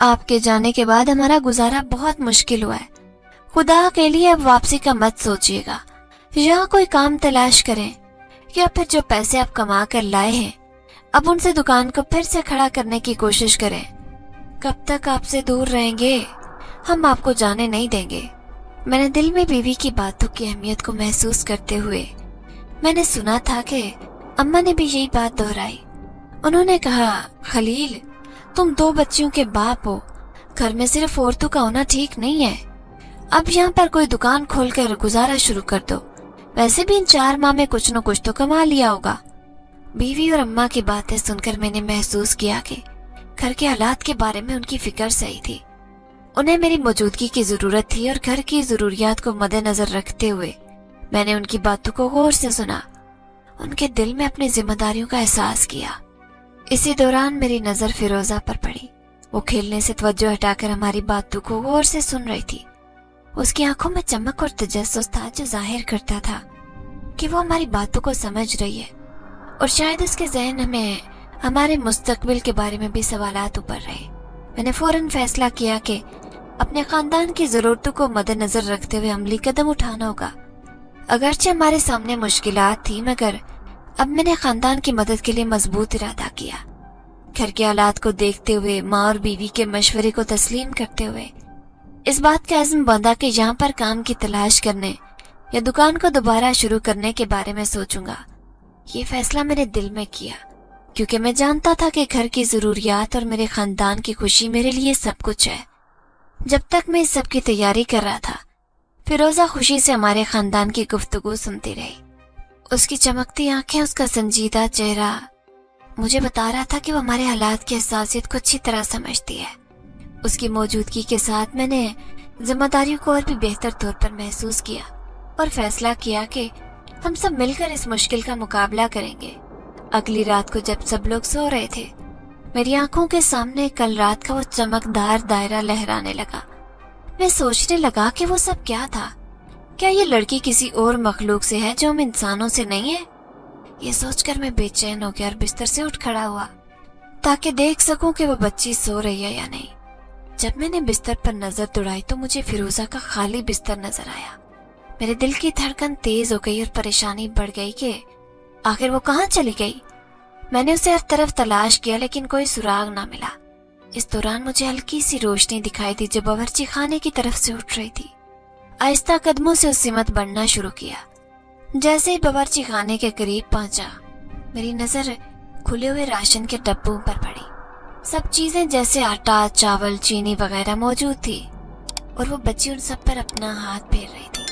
आपके जाने के बाद हमारा गुजारा बहुत मुश्किल हुआ है। खुदा के लिए अब वापसी का मत सोचिएगा, यहाँ कोई काम तलाश करें या फिर जो पैसे आप कमा कर लाए हैं अब उनसे दुकान को फिर से खड़ा करने की कोशिश करें। कब तक आपसे दूर रहेंगे? हम आपको जाने नहीं देंगे। मैंने दिल में बीवी की बातों की अहमियत को महसूस करते हुए मैंने सुना था कि अम्मा ने भी यही बात दोहराई। उन्होंने कहा, खलील, तुम 2 बच्चियों के बाप हो, घर में सिर्फ औरतों का होना ठीक नहीं है। अब यहाँ पर कोई दुकान खोलकर गुजारा शुरू कर दो, वैसे भी इन 4 माह में कुछ न कुछ तो कमा लिया होगा। बीवी और अम्मा की बातें सुनकर मैंने महसूस किया कि घर के हालात के बारे में उनकी फिक्र सही थी। उन्हें मेरी मौजूदगी की जरूरत थी और घर की जरूरियात को मद्देनजर रखते हुए मैंने उनकी बातों को गौर से सुना। उनके दिल में अपनी जिम्मेदारियों का एहसास किया। इसी दौरान मेरी नजर फिरोजा पर पड़ी। वो खेलने से तवज्जो हटाकर हमारी बातों को गौर से सुन रही थी। उसकी आंखों में चमक और तजस्सुस था जो जाहिर करता था कि वो हमारी बातों को समझ रही है और शायद उसके ज़हन में हमारे मुस्तकबिल के बारे में भी सवालात उभर रहे। मैंने फौरन फैसला किया कि अपने खानदान की जरूरतों को मद्देनजर रखते हुए अमली कदम उठाना होगा। अगरचे हमारे सामने मुश्किलात थी, मगर अब मैंने खानदान की मदद के लिए मजबूत इरादा किया। घर के हालात को देखते हुए, माँ और बीवी के मशवरे को तस्लीम करते हुए इस बात का अज़्म बांधा कि यहाँ पर काम की तलाश करने या दुकान को दोबारा शुरू करने के बारे में सोचूंगा। ये फैसला मैंने दिल में किया क्योंकि मैं जानता था कि घर की जरूरियात और मेरे खानदान की खुशी मेरे लिए सब कुछ है। जब तक मैं इस सब की तैयारी कर रहा था, फिरोजा खुशी से हमारे खानदान की गुफ्तगू सुनती रही। उसकी चमकती आंखें, उसका संजीदा चेहरा मुझे बता रहा था कि वो हमारे हालात की हसासियत को अच्छी तरह समझती है। उसकी मौजूदगी के साथ मैंने जिम्मेदारियों को और भी बेहतर तौर पर महसूस किया और फैसला किया कि हम सब मिलकर इस मुश्किल का मुकाबला करेंगे। अगली रात को जब सब लोग सो रहे थे, میری آنکھوں کے سامنے کل رات کا وہ چمکدار دائرہ لہرانے لگا۔ میں سوچنے لگا کہ وہ سب کیا تھا؟ کیا یہ لڑکی کسی اور مخلوق سے ہے جو ہم انسانوں سے نہیں ہے؟ یہ سوچ کر میں بے چین ہو گیا اور بستر سے اٹھ کھڑا ہوا تاکہ دیکھ سکوں کہ وہ بچی سو رہی ہے یا نہیں۔ جب میں نے بستر پر نظر دوڑائی تو مجھے فیروزہ کا خالی بستر نظر آیا۔ میرے دل کی دھڑکن تیز ہو گئی اور پریشانی بڑھ گئی کہ آخر وہ کہاں چلی گئی۔ میں نے اسے ہر طرف تلاش کیا لیکن کوئی سراغ نہ ملا۔ اس دوران مجھے ہلکی سی روشنی دکھائی دی جو باورچی خانے کی طرف سے اٹھ رہی تھی۔ آہستہ قدموں سے اس سمت بڑھنا شروع کیا۔ جیسے ہی باورچی خانے کے قریب پہنچا میری نظر کھلے ہوئے راشن کے ڈبوں پر پڑی۔ سب چیزیں جیسے آٹا، چاول، چینی وغیرہ موجود تھی اور وہ بچی ان سب پر اپنا ہاتھ پھیر رہی تھی۔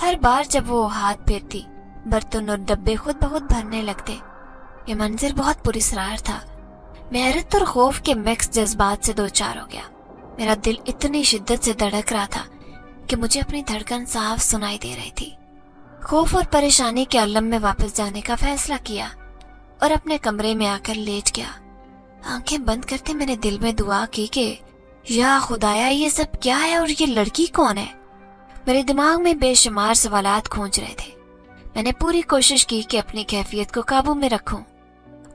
ہر بار جب وہ ہاتھ پھیرتی برتن اور ڈبے خود بخود بھرنے لگتے۔ یہ منظر بہت پراسرار تھا۔ میں حیرت اور خوف کے مکس جذبات سے دوچار ہو گیا۔ میرا دل اتنی شدت سے دھڑک رہا تھا کہ مجھے اپنی دھڑکن صاف سنائی دے رہی تھی۔ خوف اور پریشانی کے عالم میں واپس جانے کا فیصلہ کیا اور اپنے کمرے میں آ کر لیٹ گیا۔ آنکھیں بند کرتے میں نے دل میں دعا کی کہ یا خدایا یہ سب کیا ہے اور یہ لڑکی کون ہے؟ میرے دماغ میں بے شمار سوالات گونج رہے تھے۔ میں نے پوری کوشش کی کہ اپنی کیفیت کو قابو میں رکھوں۔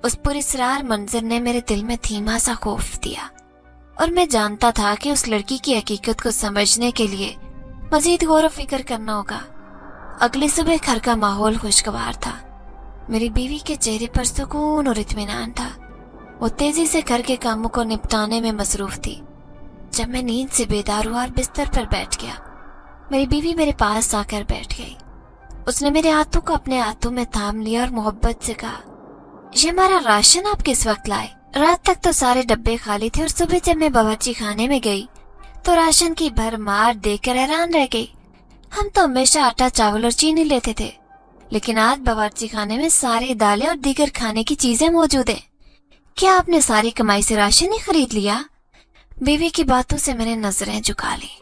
اس پراسرار منظر نے میرے دل میں دھیما سا خوف دیا اور میں جانتا تھا کہ اس لڑکی کی حقیقت کو سمجھنے کے لیے مزید غور و فکر کرنا ہوگا۔ اگلی صبح گھر کا ماحول خوشگوار تھا۔ میری بیوی کے چہرے پر سکون اور اطمینان تھا۔ وہ تیزی سے گھر کے کاموں کو نپٹانے میں مصروف تھی۔ جب میں نیند سے بیدار ہوا اور بستر پر بیٹھ گیا میری بیوی میرے پاس آ کر بیٹھ گئی۔ اس نے میرے ہاتھوں کو اپنے ہاتھوں میں تھام لیا اور محبت سے کہا، یہ ہمارا راشن آپ کس وقت لائے؟ رات تک تو سارے ڈبے خالی تھے اور صبح جب میں باورچی خانے میں گئی تو راشن کی بھرمار دیکھ کر حیران رہ گئی۔ ہم تو ہمیشہ آٹا، چاول اور چینی لیتے تھے لیکن آج باورچی خانے میں ساری دالیں اور دیگر کھانے کی چیزیں موجود ہیں۔ کیا آپ نے ساری کمائی سے راشن ہی خرید لیا؟ بیوی کی باتوں سے میں نے نظریں جھکا لی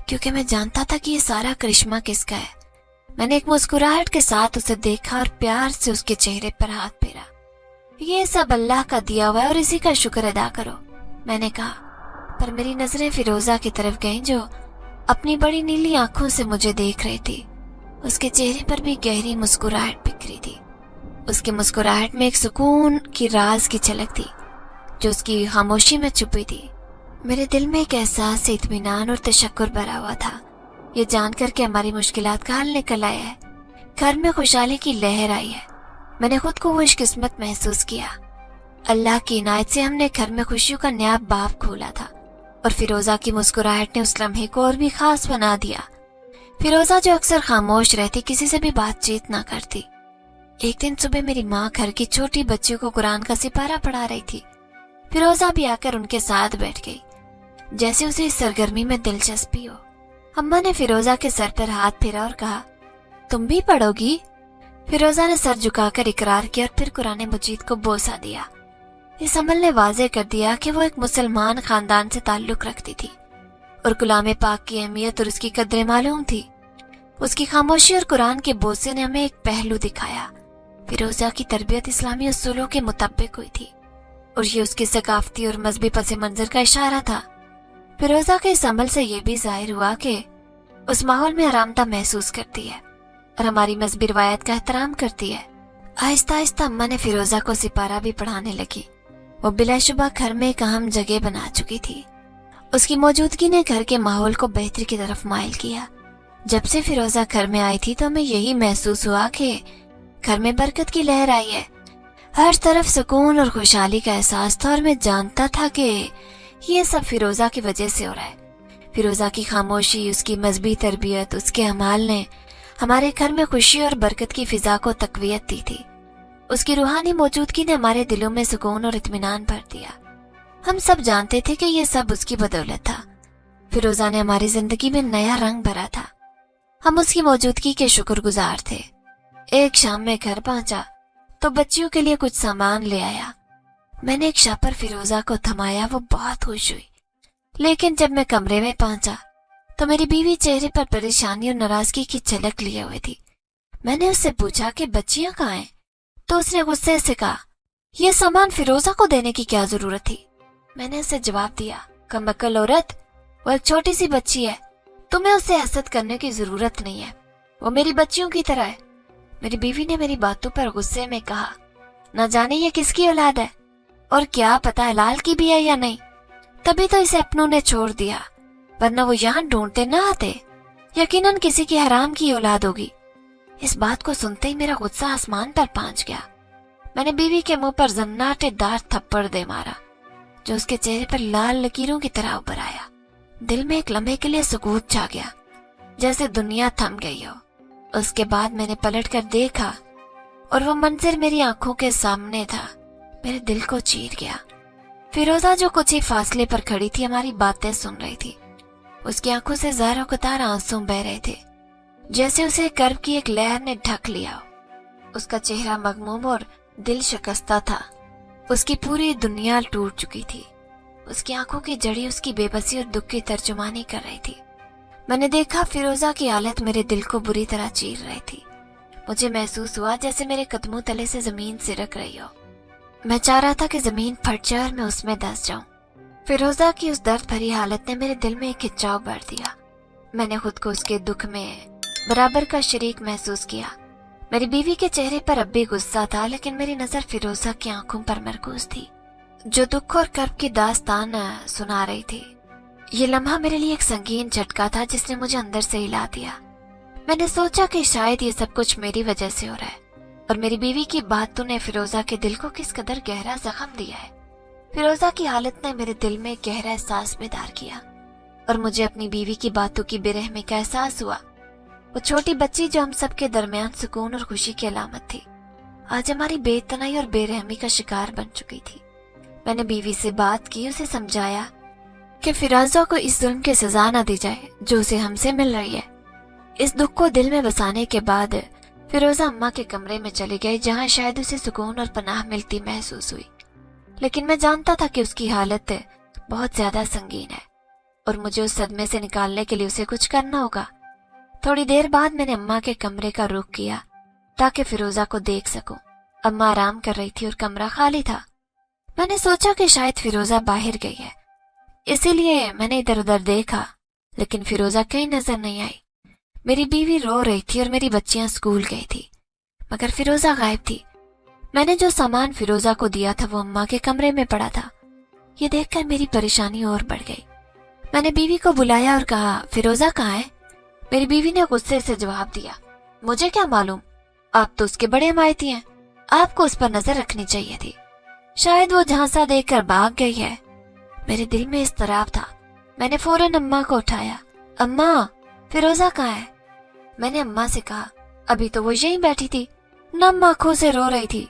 کیونکہ میں جانتا تھا کہ یہ سارا کرشمہ کس کا ہے۔ میں نے ایک مسکراہٹ کے ساتھ اسے دیکھا اور پیار سے اس کے چہرے پر ہاتھ پھیرا۔ یہ سب اللہ کا دیا ہوا ہے اور اسی کا شکر ادا کرو، میں نے کہا، پر میری نظریں فیروزہ کی طرف گئیں جو اپنی بڑی نیلی آنکھوں سے مجھے دیکھ رہی تھی۔ اس کے چہرے پر بھی گہری مسکراہٹ بکھری تھی۔ اس کی مسکراہٹ میں ایک سکون کی راز کی جھلک تھی جو اس کی خاموشی میں چھپی تھی۔ میرے دل میں ایک احساس سے اطمینان اور تشکر بھرا ہوا تھا، یہ جان کر کہ ہماری مشکلات کا حل نکل آیا ہے۔ گھر میں خوشحالی کی لہر آئی ہے۔ میں نے خود کو خوش قسمت محسوس کیا۔ اللہ کی عنایت سے ہم نے گھر میں خوشیوں کا نیا باب کھولا تھا اور فیروزہ کی مسکراہٹ نے اس لمحے کو اور بھی خاص بنا دیا۔ فیروزہ جو اکثر خاموش رہتی، کسی سے بھی بات چیت نہ کرتی، ایک دن صبح میری ماں گھر کی چھوٹی بچیوں کو قرآن کا سپارہ پڑھا رہی تھی۔ فیروزہ بھی آ کر ان کے ساتھ بیٹھ گئی جیسے اسے اس سرگرمی میں دلچسپی ہو۔ اماں نے فیروزہ کے سر پر ہاتھ پھیرا اور کہا، تم بھی پڑھو گی؟ فیروزہ نے سر جھکا کر اقرار کیا اور پھر قرآن مجید کو بوسہ دیا۔ اس عمل نے واضح کر دیا کہ وہ ایک مسلمان خاندان سے تعلق رکھتی تھی اور کلام پاک کی اہمیت اور اس کی قدریں معلوم تھی۔ اس کی خاموشی اور قرآن کے بوسے نے ہمیں ایک پہلو دکھایا۔ فیروزہ کی تربیت اسلامی اصولوں کے مطابق ہوئی تھی اور یہ اس کی ثقافتی اور مذہبی پس منظر کا اشارہ تھا۔ فیروزہ کے اس عمل سے یہ بھی ظاہر ہوا کہ اس ماحول میں آرام دہ محسوس کرتی ہے اور ہماری مذہبی روایت کا احترام کرتی ہے۔ آہستہ آہستہ اماں نے فیروزہ کو سپارہ بھی پڑھانے لگی۔ وہ بلا شبہ گھر میں ایک اہم جگہ بنا چکی تھی۔ اس کی موجودگی نے گھر کے ماحول کو بہتری کی طرف مائل کیا۔ جب سے فیروزہ گھر میں آئی تھی تو ہمیں یہی محسوس ہوا کہ گھر میں برکت کی لہر آئی ہے۔ ہر طرف سکون اور خوشحالی کا احساس تھا اور میں جانتا تھا کہ یہ سب فیروزہ کی وجہ سے ہو رہا ہے۔ فیروزہ کی خاموشی، اس کی مذہبی تربیت، اس کے اعمال نے ہمارے گھر میں خوشی اور برکت کی فضا کو تقویت دی تھی۔ اس کی روحانی موجودگی نے ہمارے دلوں میں سکون اور اطمینان بھر دیا۔ ہم سب جانتے تھے کہ یہ سب اس کی بدولت تھا۔ فیروزہ نے ہماری زندگی میں نیا رنگ بھرا تھا۔ ہم اس کی موجودگی کے شکر گزار تھے۔ ایک شام میں گھر پہنچا تو بچیوں کے لیے کچھ سامان لے آیا۔ میں نے ایک شاہ پر فیروزہ کو تھمایا، وہ بہت خوش ہوئی۔ لیکن جب میں کمرے میں پہنچا تو میری بیوی چہرے پر پریشانی اور ناراضگی کی جھلک لیے ہوئے تھی۔ میں نے اس سے پوچھا کہ بچیاں کہاں ہیں؟ تو اس نے غصے سے کہا، یہ سامان فیروزہ کو دینے کی کیا ضرورت تھی؟ میں نے اسے جواب دیا، کمبخت عورت، وہ ایک چھوٹی سی بچی ہے، تمہیں اسے حسد کرنے کی ضرورت نہیں ہے، وہ میری بچیوں کی طرح ہے۔ میری بیوی نے میری باتوں پر غصے میں کہا، نہ جانے یہ کس کی اولاد ہے، اور کیا پتا حلال کی بھی ہے یا نہیں، تبھی تو اسے اپنوں نے چھوڑ دیا، ورنہ وہ یہاں ڈھونڈتے نہ آتے، یقیناً کسی کی حرام کی اولاد ہوگی۔ اس بات کو سنتے ہی میرا غصہ آسمان پر پہنچ گیا۔ میں نے بیوی کے منہ پر زناٹے دار تھپڑ دے مارا، جو اس کے چہرے پر لال لکیروں کی طرح ابھر آیا۔ دل میں ایک لمحے کے لیے سکوت چھا گیا، جیسے دنیا تھم گئی ہو۔ اس کے بعد میں نے پلٹ کر دیکھا اور وہ منظر میری آنکھوں کے سامنے تھا۔ میرے دل کو چیر گیا۔ فیروزہ جو کچھ ہی فاصلے پر کھڑی تھی ہماری باتیں سن رہی تھی۔ اس کی آنکھوں سے زار و قطار آنسو بہ رہے تھے، جیسے اسے کرب کی ایک لہر نے ڈھک لیا ہو۔ اس کا چہرہ مغموم اور دل شکستہ تھا۔ اس کی پوری دنیا ٹوٹ چکی تھی۔ اس کی آنکھوں کی جڑی اس کی بے بسی اور دکھ کی ترجمانی کر رہی تھی۔ میں نے دیکھا فیروزہ کی حالت میرے دل کو بری طرح چیر رہی تھی۔ مجھے محسوس ہوا جیسے میرے قدموں تلے سے زمین سرک رہی ہو۔ میں چاہ رہا تھا کہ زمین پھٹ جائے اور میں اس میں دس جاؤں۔ فیروزہ کی اس درد بھری حالت نے میرے دل میں ایک کھچاؤ بھر دیا۔ میں نے خود کو اس کے دکھ میں برابر کا شریک محسوس کیا۔ میری بیوی کے چہرے پر اب بھی غصہ تھا، لیکن میری نظر فیروزہ کی آنکھوں پر مرکوز تھی، جو دکھ اور کرب کی داستان سنا رہی تھی۔ یہ لمحہ میرے لیے ایک سنگین جھٹکا تھا جس نے مجھے اندر سے ہلا دیا۔ میں نے سوچا کہ شاید یہ سب کچھ میری وجہ سے ہو رہا ہے، اور میری بیوی کی باتوں نے فیروزہ کے دل کو کس قدر گہرا زخم دیا ہے۔ فیروزہ کی حالت نے میرے دل میں گہرا احساس بیدار کیا، اور مجھے اپنی بیوی کی باتوں کی بے رحمی کا احساس ہوا۔ وہ چھوٹی بچی جو ہم سب کے درمیان سکون اور خوشی کی علامت تھی، آج ہماری بے تنائی اور بے رحمی کا شکار بن چکی تھی۔ میں نے بیوی سے بات کی، اسے سمجھایا کہ فیروزہ کو اس ظلم کی سزا نہ دی جائے جو اسے ہم سے مل رہی ہے۔ اس دکھ کو دل میں بسانے کے بعد فیروزہ اماں کے کمرے میں چلی گئی، جہاں شاید اسے سکون اور پناہ ملتی محسوس ہوئی، لیکن میں جانتا تھا کہ اس کی حالت بہت زیادہ سنگین ہے، اور مجھے اس صدمے سے نکالنے کے لیے اسے کچھ کرنا ہوگا۔ تھوڑی دیر بعد میں نے اماں کے کمرے کا رخ کیا تاکہ فیروزہ کو دیکھ سکوں۔ اماں آرام کر رہی تھی اور کمرہ خالی تھا۔ میں نے سوچا کہ شاید فیروزہ باہر گئی ہے، اسی لیے میں نے ادھر ادھر دیکھا، لیکن فیروزہ کہیں نظر نہیں آئی۔ میری بیوی رو رہی تھی اور میری بچیاں اسکول گئی تھی، مگر فیروزہ غائب تھی۔ میں نے جو سامان فیروزہ کو دیا تھا وہ اماں کے کمرے میں پڑا تھا۔ یہ دیکھ کر میری پریشانی اور بڑھ گئی۔ میں نے بیوی کو بلایا اور کہا، فیروزہ کہاں ہے؟ میری بیوی نے غصے سے جواب دیا، مجھے کیا معلوم، آپ تو اس کے بڑے حمایتی ہیں، آپ کو اس پر نظر رکھنی چاہیے تھی، شاید وہ جھانسا دے کر بھاگ گئی ہے۔ میرے دل میں اضطراب تھا۔ میں نے فوراً اماں کو اٹھایا، اماں فیروزہ کہاں ہے؟ میں نے اماں سے کہا، ابھی تو وہ یہیں بیٹھی تھی، نم آنکھوں سے رو رہی تھی۔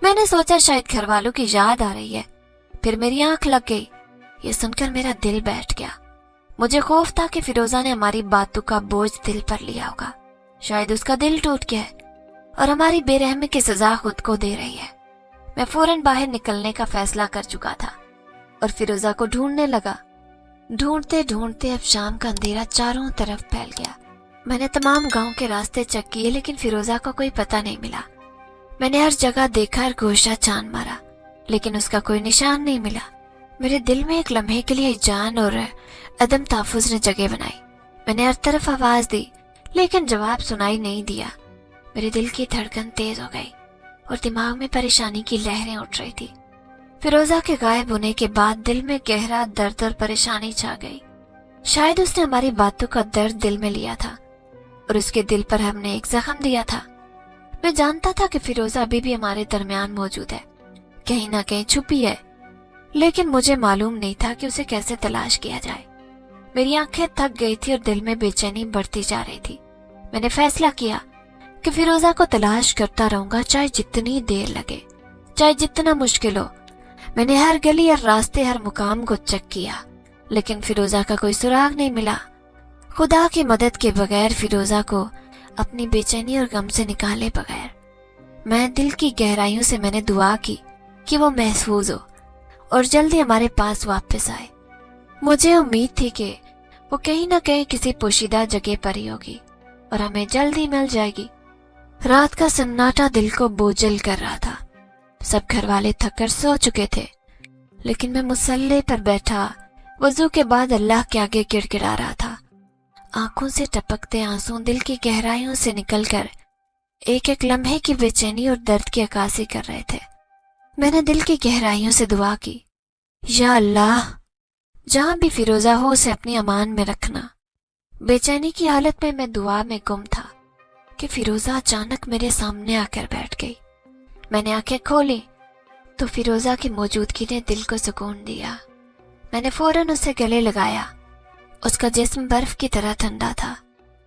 میں نے سوچا شاید گھر والوں کی یاد آ رہی ہے، پھر میری آنکھ لگ گئی۔ یہ سن کر میرا دل بیٹھ گیا۔ مجھے خوف تھا کہ فیروزہ نے ہماری باتوں کا بوجھ دل پر لیا ہوگا، شاید اس کا دل ٹوٹ گیا ہے اور ہماری بے رحمی کی سزا خود کو دے رہی ہے۔ میں فوراً باہر نکلنے کا فیصلہ کر چکا تھا اور فیروزہ کو ڈھونڈنے لگا۔ ڈھونڈتے ڈھونڈتے اب شام کا اندھیرا چاروں طرف پھیل گیا۔ میں نے تمام گاؤں کے راستے چیک کیے، لیکن فیروزہ کا کوئی پتہ نہیں ملا۔ میں نے ہر جگہ دیکھا اور گوشہ چھان مارا، لیکن اس کا کوئی نشان نہیں ملا۔ میرے دل میں ایک لمحے کے لیے جان اور عدم تحفظ نے جگہ بنائی۔ میں نے ہر طرف آواز دی، لیکن جواب سنائی نہیں دیا۔ میرے دل کی دھڑکن تیز ہو گئی اور دماغ میں پریشانی کی لہریں اٹھ رہی تھی۔ فیروزہ کے غائب ہونے کے بعد دل میں گہرا درد اور پریشانی چھا گئی۔ شاید اس نے ہماری باتوں کا درد دل میں لیا تھا اور اس کے دل پر ہم نے ایک زخم دیا تھا۔ میں جانتا تھا کہ فیروزہ ابھی بھی ہمارے درمیان موجود ہے، کہیں نہ کہیں چھپی ہے، لیکن مجھے معلوم نہیں تھا کہ اسے کیسے تلاش کیا جائے۔ میری آنکھیں تھک گئی تھی اور دل میں بے چینی بڑھتی جا رہی تھی۔ میں نے فیصلہ کیا کہ فیروزہ کو تلاش کرتا رہوں گا، چاہے جتنی دیر لگے، چاہے جتنا مشکل ہو۔ میں نے ہر گلی اور راستے، ہر مقام کو چیک کیا، لیکن فیروزہ کا کوئی سراغ نہیں ملا۔ خدا کی مدد کے بغیر فیروزہ کو اپنی بے چینی اور غم سے نکالے بغیر میں دل کی گہرائیوں سے میں نے دعا کی کہ وہ محفوظ ہو اور جلدی ہمارے پاس واپس آئے۔ مجھے امید تھی کہ وہ کہیں نہ کہیں کسی پوشیدہ جگہ پر ہی ہوگی اور ہمیں جلدی مل جائے گی۔ رات کا سناٹا دل کو بوجھل کر رہا تھا۔ सब घर वाले थक कर सो चुके थे, लेकिन मैं मुसल्ले पर बैठा वजू के बाद अल्लाह के आगे गिड़गिड़ा रहा था। आंखों से टपकते आंसू दिल की गहराइयों से निकलकर एक एक लम्हे की बेचैनी और दर्द की अक्कासी कर रहे थे। मैंने दिल की गहराइयों से दुआ की, या अल्लाह, जहां भी फिरोजा हो उसे अपनी अमान में रखना। बेचैनी की हालत में मैं दुआ में गुम था कि फिरोजा अचानक मेरे सामने आकर बैठ गई। मैंने आंखें खोली तो फिरोजा की मौजूदगी ने दिल को सुकून दिया। मैंने फौरन उसे गले लगाया। उसका जिस्म बर्फ की तरह ठंडा था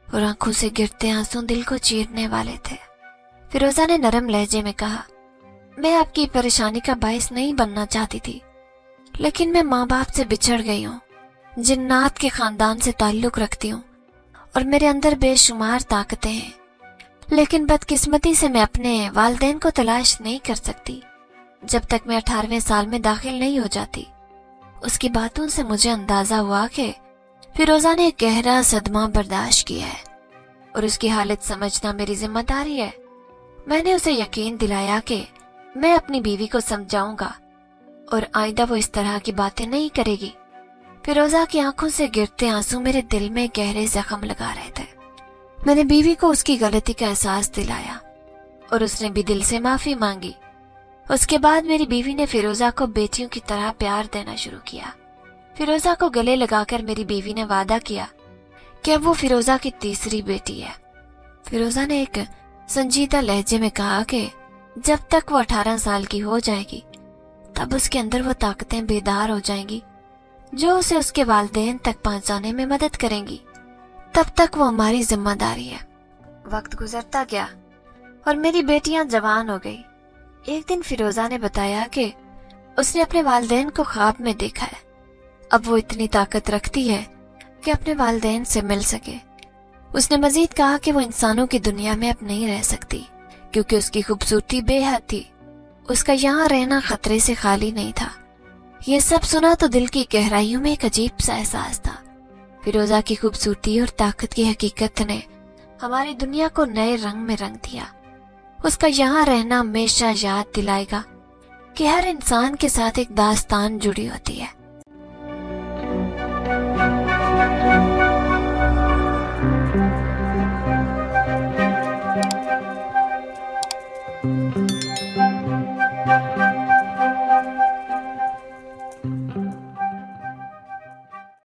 और आंखों से गिरते आंसू दिल को चीरने वाले थे। फिरोजा ने नरम लहजे में कहा, मैं आपकी परेशानी का बायस नहीं बनना चाहती थी, लेकिन मैं माँ बाप से बिछड़ गई हूँ, जिन्नात के खानदान से ताल्लुक रखती हूँ और मेरे अंदर बेशुमार ताकतें हैं, लेकिन बदकिस्मती से मैं अपने वालिदैन को तलाश नहीं कर सकती जब तक मैं 18वें साल में दाखिल नहीं हो जाती। उसकी बातों से मुझे अंदाजा हुआ कि फिरोजा ने एक गहरा सदमा बर्दाश्त किया है और उसकी हालत समझना मेरी जिम्मेदारी है। मैंने उसे यकीन दिलाया कि मैं अपनी बीवी को समझाऊंगा और आइंदा वो इस तरह की बातें नहीं करेगी। फिरोजा की आंखों से गिरते आंसू मेरे दिल में गहरे जख्म लगा रहे थे। मैंने बीवी को उसकी गलती का एहसास दिलाया और उसने भी दिल से माफी मांगी। उसके बाद मेरी बीवी ने फिरोजा को बेटियों की तरह प्यार देना शुरू किया। फिरोजा को गले लगाकर मेरी बीवी ने वादा किया कि अब वो फिरोजा की तीसरी बेटी है। फिरोजा ने एक संजीदा लहजे में कहा कि जब तक वो 18 साल की हो जाएगी तब उसके अंदर वो ताकतें बेदार हो जाएंगी जो उसे उसके वालिदैन तक पहुंचाने में मदद करेंगी। तब तक वो हमारी जिम्मेदारी है। वक्त गुजरता गया और मेरी बेटियां जवान हो गई। एक दिन फिरोजा ने बताया कि उसने अपने वालिदैन को ख्वाब में देखा है। अब वो इतनी ताकत रखती है कि अपने वालिदैन से मिल सके। उसने मजीद कहा कि वो इंसानों की दुनिया में अब नहीं रह सकती क्योंकि उसकी खूबसूरती बेहद थी। उसका यहाँ रहना खतरे से खाली नहीं था। ये सब सुना तो दिल की गहराइयों में एक अजीब सा एहसास था। फिरोजा की खूबसूरती और ताकत की हकीकत ने हमारी दुनिया को नए रंग में रंग दिया। उसका यहाँ रहना हमेशा याद दिलाएगा कि हर इंसान के साथ एक दास्तान जुड़ी होती है।